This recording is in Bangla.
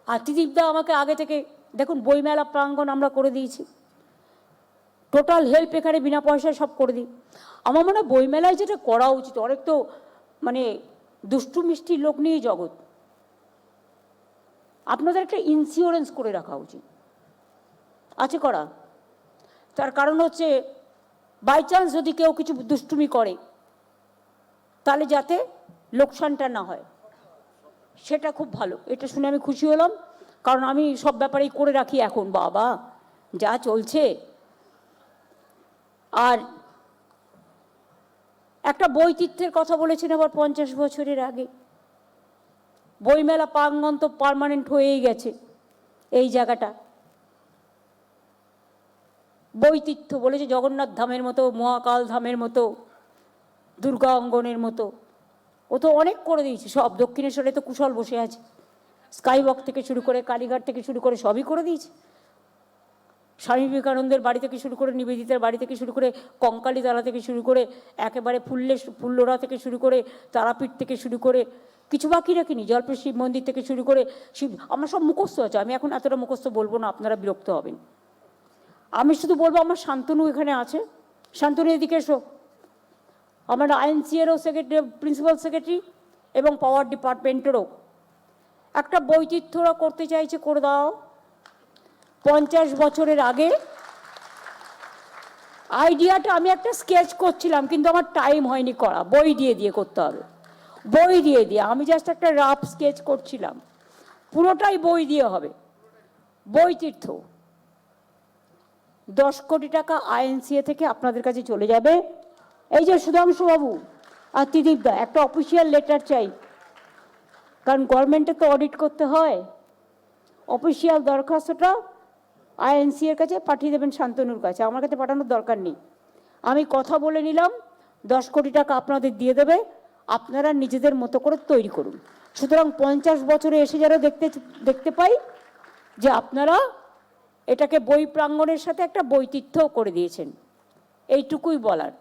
আর ত্রিদীপদা আমাকে আগে থেকে দেখুন বইমেলা প্রাঙ্গণ আমরা করে দিয়েছি, টোটাল হেল্প এখানে বিনা পয়সায় সব করে দিই। আমার মনে হয় বইমেলায় যেটা করা উচিত, অনেক তো মানে দুষ্টু মিষ্টি লোক নিয়েই জগৎ, আপনাদের একটা ইন্স্যুরেন্স করে রাখা উচিত, আছে করা। তার কারণ হচ্ছে বাই চান্স যদি কেউ কিছু দুষ্টুমি করে তাহলে যাতে লোকসানটা না হয়, সেটা খুব ভালো। এটা শুনে আমি খুশি হলাম, কারণ আমি সব ব্যাপারেই করে রাখি এখন, বাবা যা চলছে। আর একটা বৈচিত্র্যের কথা বলেছেন আবার 50 বছরের আগে, বইমেলা প্রাঙ্গণ তো পার্মানেন্ট হয়েই গেছে এই জায়গাটা। বৈচিত্র্য বলেছে জগন্নাথ ধামের মতো, মহাকাল ধামের মতো, দুর্গা অঙ্গনের মতো, ও তো অনেক করে দিয়েছে সব। দক্ষিণেশ্বরে তো কুশল বসে আছে, স্কাইওয়াক থেকে শুরু করে কালীঘাট থেকে শুরু করে সবই করে দিয়েছে। স্বামী বিবেকানন্দের বাড়ি থেকে শুরু করে, নিবেদিতার বাড়ি থেকে শুরু করে, কঙ্কালীতলা থেকে শুরু করে, একেবারে ফুল্লরা থেকে শুরু করে, তারাপীঠ থেকে শুরু করে, কিছু বাকি রাখিনি, জলপেশ শিব মন্দির থেকে শুরু করে শিব, আমার সব মুখস্থ আছে। আমি এখন এতটা মুখস্থ বলবো না, আপনারা বিরক্ত হবেন। আমি শুধু বলবো আমার শান্তনু এখানে আছে, শান্তনু এদিকে এসো। আমার আইএনসিএরও সেক্রেটারি, প্রিন্সিপাল সেক্রেটারি এবং পাওয়ার ডিপার্টমেন্টেরও একটা বৈচিত্র্যরা করতে চাইছে, করে দাও। 50 বছরের আগে আইডিয়াটা আমি একটা স্কেচ করছিলাম, কিন্তু আমার টাইম হয়নি করা, বই দিয়ে করতে হবে, বই দিয়ে আমি জাস্ট একটা রাফ স্কেচ করছিলাম, পুরোটাই বই দিয়ে হবে। বৈচিত্র্য 10 কোটি টাকা আইএনসিএ থেকে আপনাদের কাছে চলে যাবে। এই যে সুধাংশুবাবু আর ত্রিদীপদা, একটা অফিসিয়াল লেটার চাই, কারণ গভর্নমেন্টে তো অডিট করতে হয়। অফিসিয়াল দরখাস্তটা আইএনসি এর কাছে পাঠিয়ে দেবেন, শান্তনুর কাছে, আমার কাছে পাঠানোর দরকার নেই। আমি কথা বলে নিলাম 10 কোটি টাকা আপনাদের দিয়ে দেবে, আপনারা নিজেদের মতো করে তৈরি করুন। সুতরাং 50 বছরে এসে যারা দেখতে পাই যে আপনারা এটাকে বই প্রাঙ্গণের সাথে একটা বৈচিত্র্যও করে দিয়েছেন, এইটুকুই বলার।